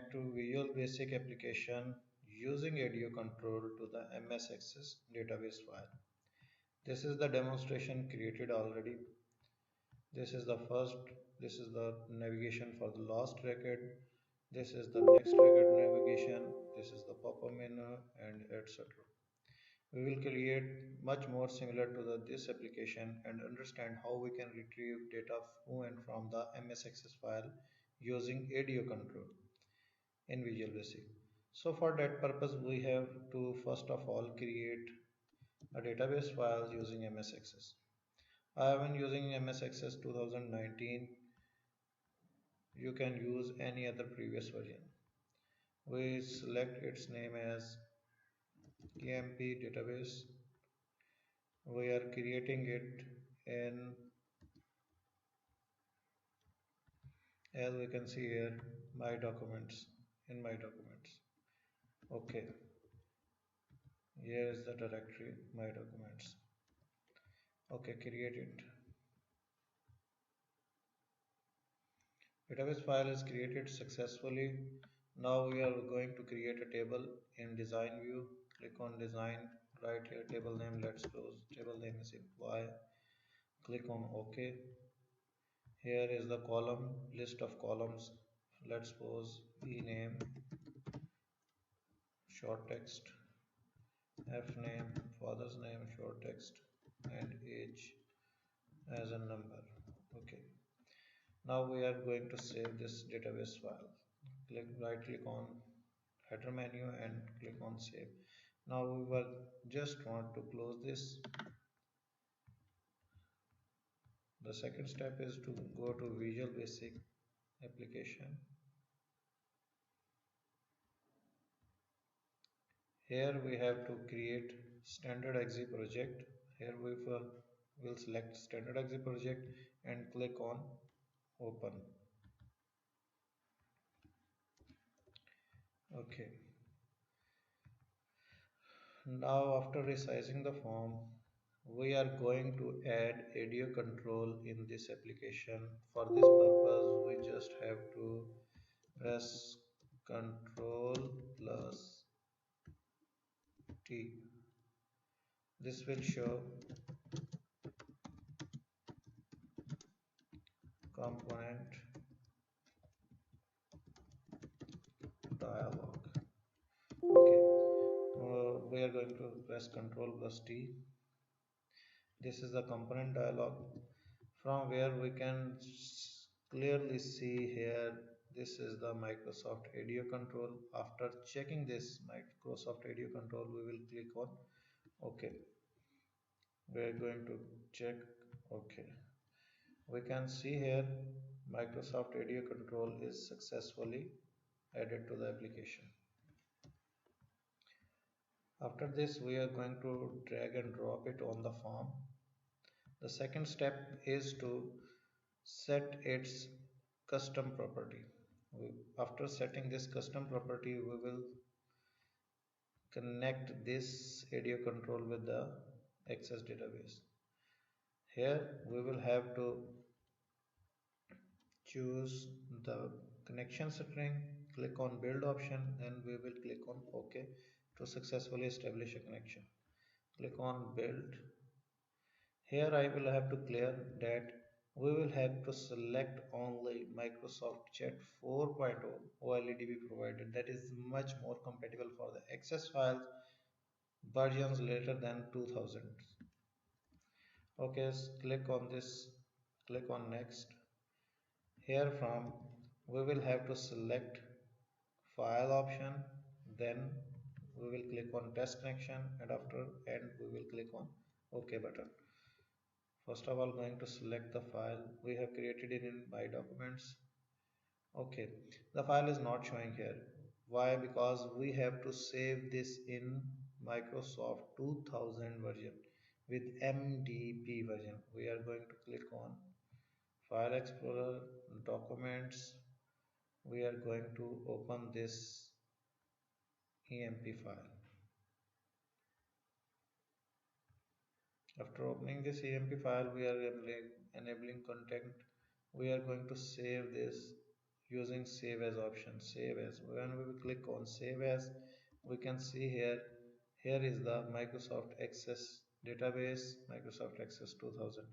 connect to Visual Basic application using ADO control to the MS Access database file. This is the demonstration created already. This is the first, this is the navigation for the last record. This is the next record navigation. This is the pop-up menu and etc. We will create much more similar to this application and understand how we can retrieve data to and from the MS Access file using ADO control in Visual Basic. So for that purpose, we have to first of all create a database file using MS Access. I have been using MS Access 2019. You can use any other previous version. We select its name as EMP database. We are creating it in, as we can see here, my documents, in my documents. Okay, here is the directory, my documents. Okay, create it. Database file is created successfully. Now we are going to create a table in design view. Click on design, right here table name, let's close. Table name is employee. Click on OK. Here is the column, list of columns. Let's suppose E name, short text, F name, father's name, short text, and age as a number. Okay. Now we are going to save this database file. Right click on header menu and click on save. Now we will just want to close this. The second step is to go to Visual Basic application. Here we have to create standard exe project. Here we will select standard exe project and click on open. Okay. Now after resizing the form, we are going to add ADO control in this application. For this purpose, we just have to press Ctrl plus T. This will show component dialog. Okay, we are going to press Ctrl plus T. This is the component dialog from where we can clearly see here. This is the Microsoft ADO control. After checking this Microsoft ADO control, we will click on OK. We are going to check OK. We can see here Microsoft ADO control is successfully added to the application. After this, we are going to drag and drop it on the form. The second step is to set its custom property. After setting this custom property, we will connect this ADO control with the Access database. Here we will have to choose the connection string, click on build option, then we will click on OK to successfully establish a connection. Click on build. Here I will have to clear that we will have to select only Microsoft Chat 4.0 OLEDB provided, that is much more compatible for the Access files versions later than 2000. Okay, click on this, click on next. Here from we will have to select file option, then we will click on test connection, and after and we will click on OK button. First of all, going to select the file we have created in my documents. Okay, the file is not showing here. Why? Because we have to save this in Microsoft 2000 version with MDP version. We are going to click on File Explorer, Documents. We are going to open this EMP file. After opening this EMP file, we are enabling content. We are going to save this using save as option. Save as, when we click on save as, we can see here is the Microsoft Access database, Microsoft Access 2000.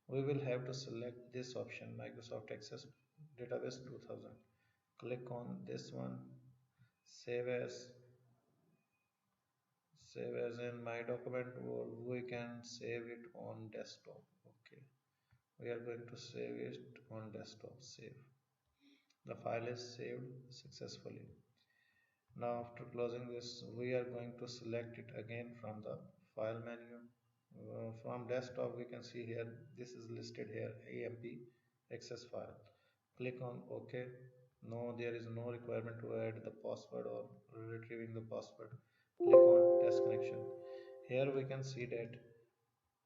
We will have to select this option, Microsoft Access database 2000. Click on this one, save as. Save as in my document, or we can save it on desktop. Okay, we are going to save it on desktop. Save. The file is saved successfully. Now after closing this, we are going to select it again from the file menu. From desktop, we can see here, this is listed here, AMP access file. Click on OK. No, there is no requirement to add the password or retrieving the password. Click on test connection. Here we can see that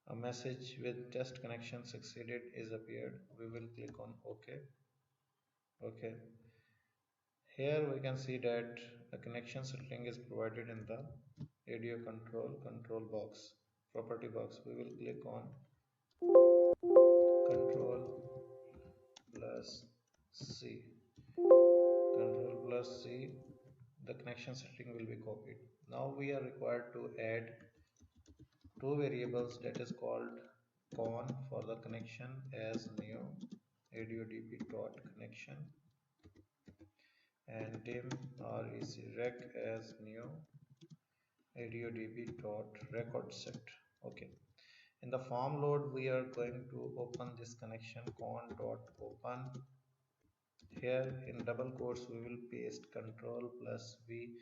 a message with test connection succeeded is appeared. We will click on OK. Okay. Here we can see that the connection setting is provided in the ADO control box, property box. We will click on control plus C. Control plus C. The connection setting will be copied. Now we are required to add two variables, that is called con for the connection as new ADODB dot connection, and dim rec as new ADODB dot record set. Okay. In the form load, we are going to open this connection con dot open. Here in double quotes, we will paste control plus V,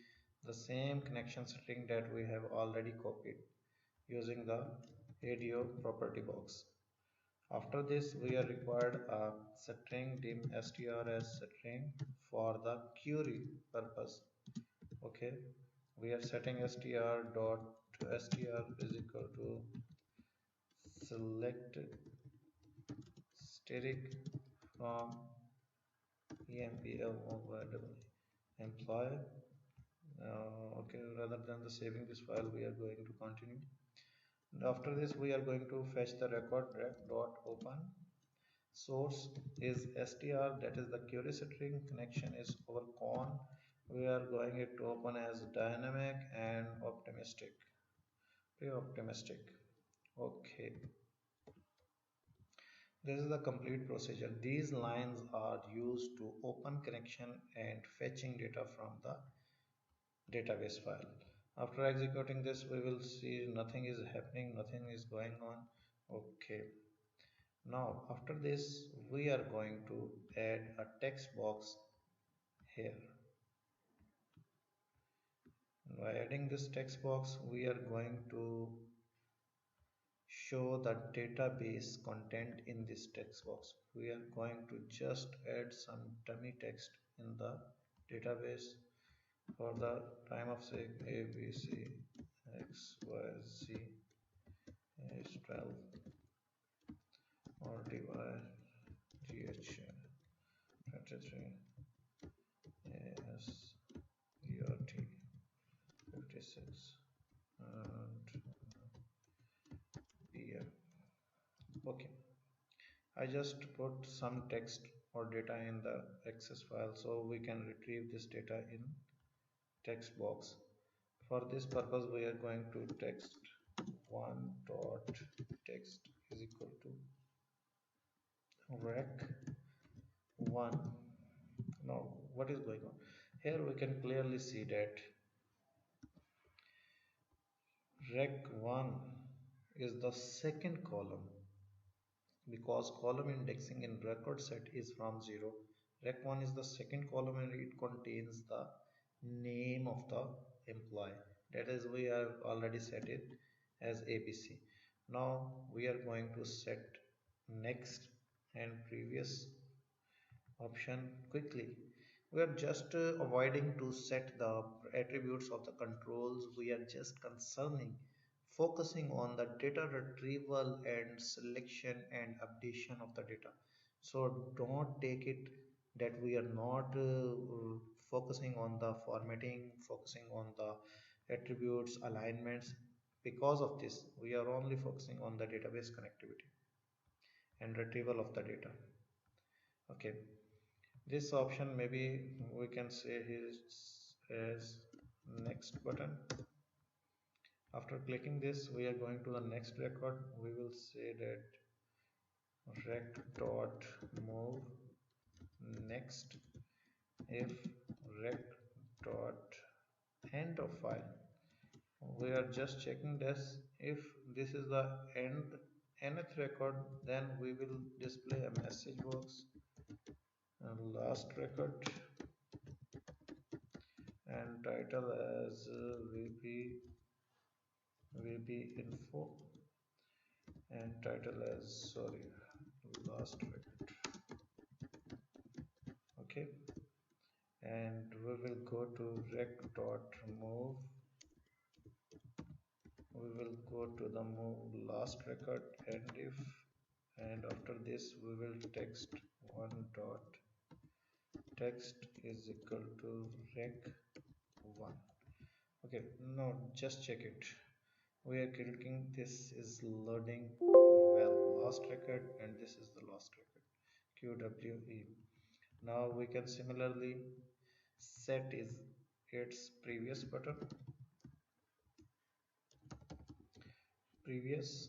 the same connection string that we have already copied using the ADO property box. After this, we are required a string dim str as string for the query purpose. Okay, we are setting str is equal to select static from empl employee. Okay, rather than the saving this file, we are going to continue. And after this, we are going to fetch the record rec dot open. Source is str, that is the query string. Connection is our con. We are going it to open as dynamic and optimistic. Pre-optimistic. Okay. This is the complete procedure. These lines are used to open connection and fetching data from the database file. After executing this, we will see nothing is happening, nothing is going on. Okay. Now after this, we are going to add a text box here. By adding this text box, we are going to show the database content in this text box. We are going to just add some dummy text in the database. For the time of sake, A, B, C, X, Y, Z is 12 or D, Y, G, H, 23, AS, ERT, 56, and PM. Okay. I just put some text or data in the access file so we can retrieve this data in text box. For this purpose, we are going to text one dot text is equal to rec one. Now what is going on here? We can clearly see that rec one is the second column, because column indexing in record set is from 0. Rec 1 is the second column and it contains the name of the employee, that is we have already set it as ABC. Now we are going to set next and previous option quickly. We are just avoiding to set the attributes of the controls. We are just concerning focusing on the data retrieval and selection and updation of the data. So don't take it that we are not focusing on the formatting, focusing on the attributes, alignments. Because of this, we are only focusing on the database connectivity and retrieval of the data. Okay. This option maybe we can say is as next button. After clicking this, we are going to the next record. We will say that rec dot move next if rec dot end of file. We are just checking this. If this is the end nth record, then we will display a message box, last record, and title as vb info, and title as sorry last record. Okay, and we will go to rec dot move. We will go to the move last record and if, and after this we will text one dot text is equal to rec 1. Okay, no, just check it. We are clicking, this is loading well, last record, and this is the last record, QWE. Now we can similarly set is its previous button, previous.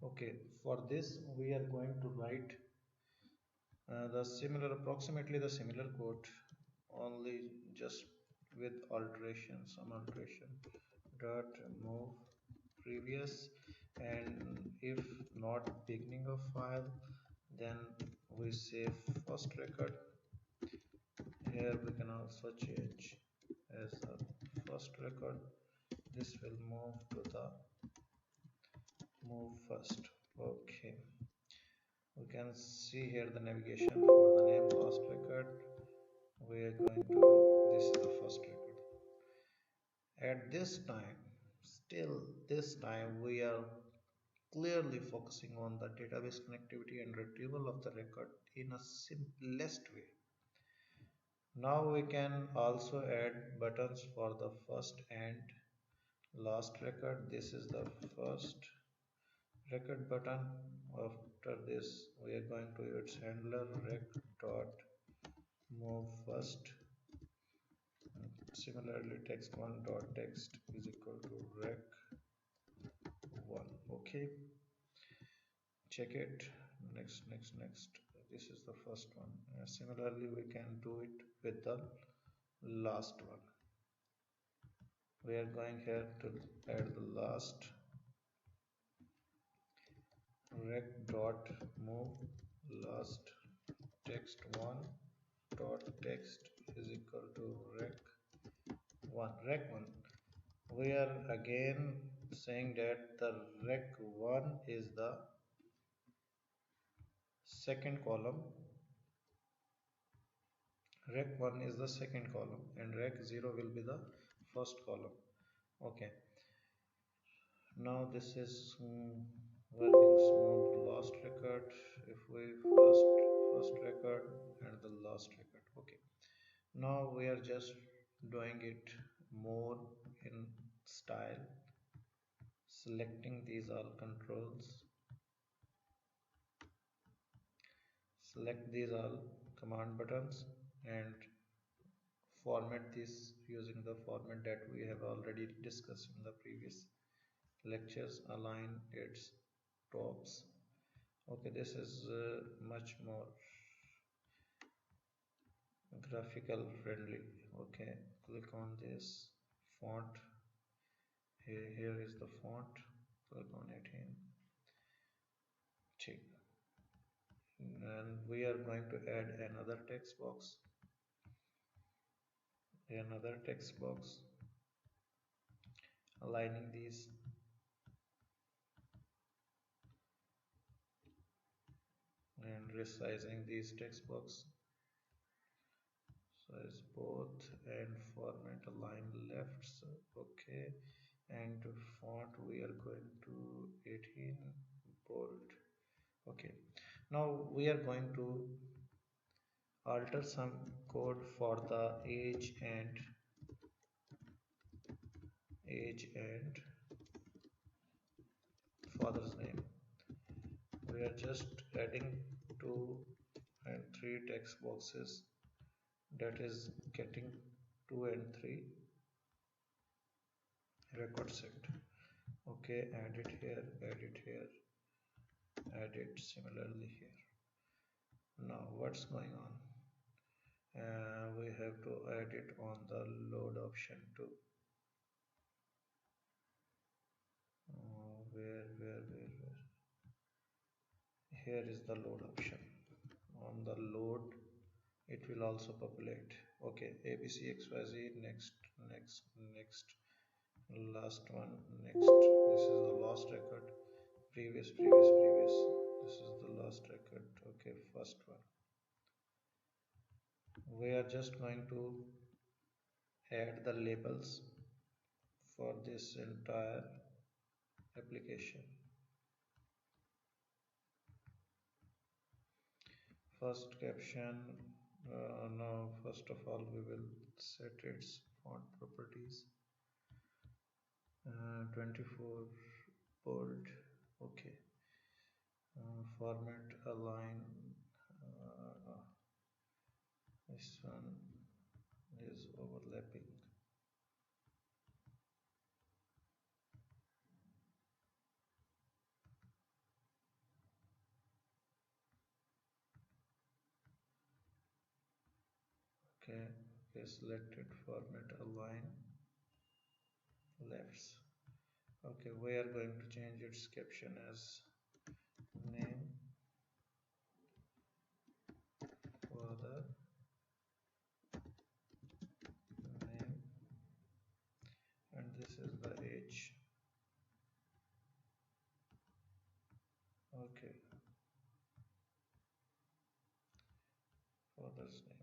Okay, for this we are going to write the similar, approximately the similar code, only just with alteration, some alteration. Dot move previous, and if not beginning of file, then we say first record. Here we can also change as a first record. This will move to the move first. Okay, we can see here the navigation for the name last record. We are going to, this is the first record. At this time, still this time, we are clearly focusing on the database connectivity and retrieval of the record in a simplest way. Now we can also add buttons for the first and last record. This is the first record button. After this, we are going to its handler rec dot move first. Similarly, text1 dot text is equal to rec 1. Okay, check it. Next. This is the first one. Similarly, we can do it with the last one. We are going here to add the last rec dot move last text1 dot text is equal to rec 1. We are again saying that the rec 1 is the second column, rec 1 is the second column, and rec 0 will be the first column. Okay, now this is working smooth. Last record, if we first record and the last record. Okay, now we are just doing it more in style, selecting these all controls, select these all command buttons, and format this using the format that we have already discussed in the previous lectures. Align its tops. Okay, this is much more graphical friendly. Okay, click on this font. Here is the font. Click on it here. Check. And we are going to add another text box. Aligning these. And resizing these text box. Size both and format align left. So, okay, and font we are going to 18 bold. Okay, now we are going to alter some code for the age and father's name. We are just adding 2 and three text boxes, that is getting 2 and 3 record set. Okay, add it here, add it here, add it similarly here. Now what's going on? We have to add it on the load option too. Where? Here is the load option. On the load, it will also populate. Okay, abcxyz, next, last one, next. This is the last record. Previous. This is the last record. Okay, first one. We are just going to add the labels for this entire application. First caption. Now first of all we will set its font properties. 24 bold. Okay. Format align. This one is overlapping. Okay, selected format align lefts. Okay, we are going to change its caption as name for the name, and this is the age. Okay, father's name.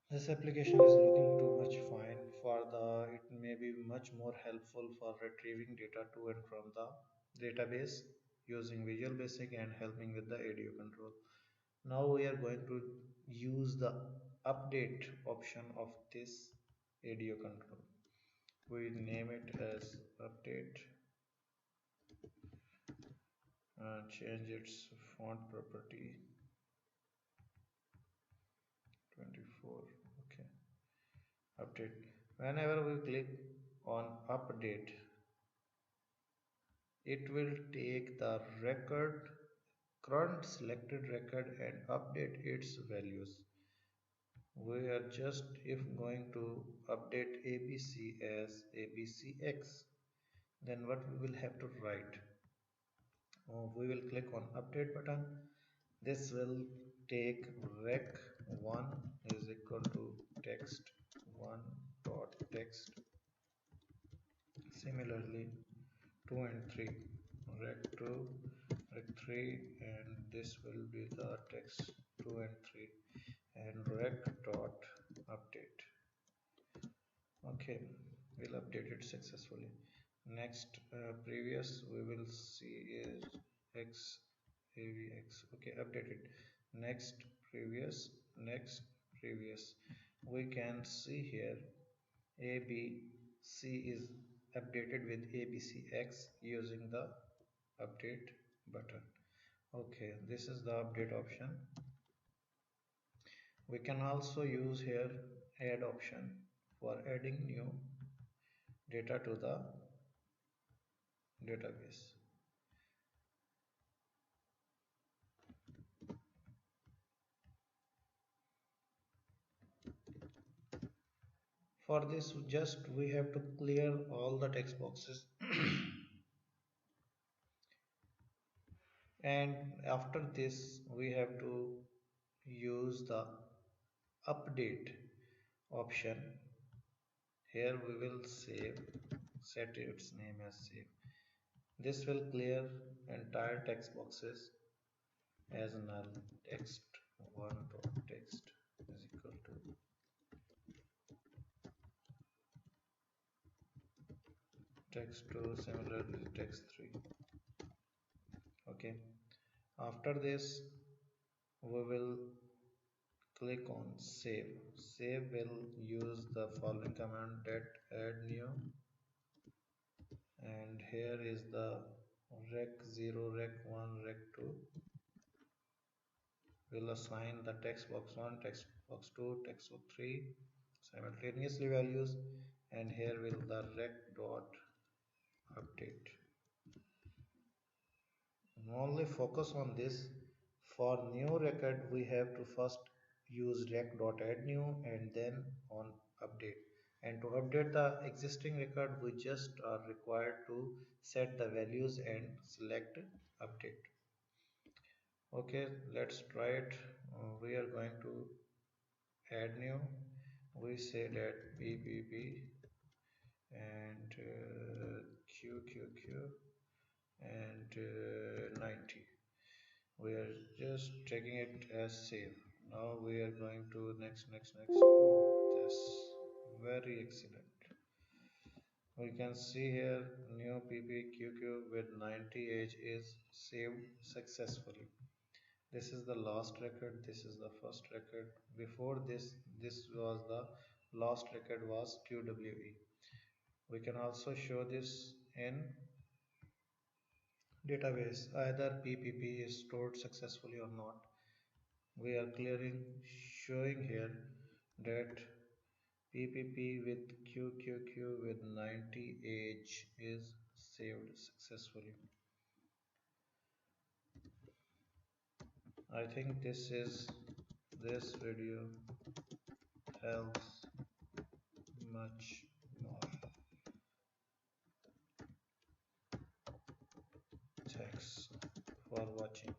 This application is looking too much fine for the, it may be much more helpful for retrieving data to and from the database using Visual Basic and helping with the ADO control. Now we are going to use the update option of this ADO control. We name it as update and change its font property 24. Okay, update. Whenever we click on update, it will take the record, current selected record, and update its values. We are just if going to update ABC as ABCX, then what we will have to write? We will click on update button. This will take rec1 is equal to text1 dot text. Similarly 2 and 3, rec2, rec3, and this will be the text 2 and 3, and rec dot update. Okay, we'll update it successfully. Next, previous we will see is x avx. Okay, updated. Next previous, next previous. We can see here ABC is updated with ABCX using the update button. Okay, this is the update option. We can also use here add option for adding new data to the database. For this, just we have to clear all the text boxes and after this we have to use the update option. Here we will set its name as save. This will clear entire text boxes as null. Text1 dot text is equal to text2, similarly text3. Okay, after this we will click on save. Save will use the following command that add new, and here is the rec0, rec1, rec2. We'll assign the text box 1, text box 2, text box 3 simultaneously values, and here will the rec dot update. Only focus on this. For new record we have to first use rec.addNew and then on update. And to update the existing record we just are required to set the values and select update. Okay, let's try it. We are going to add new. We say that PPP and QQQ and 90. We are just taking it as save. Now we are going to next. Oh, this very excellent. We can see here new PPQQ with 90 age is saved successfully. This is the last record, this is the first record. Before this was the last record was QWE. We can also show this in database, either PPP is stored successfully or not. We are showing here that PPP with QQQ with 90 age is saved successfully. I think this video helps much more. Thanks for watching.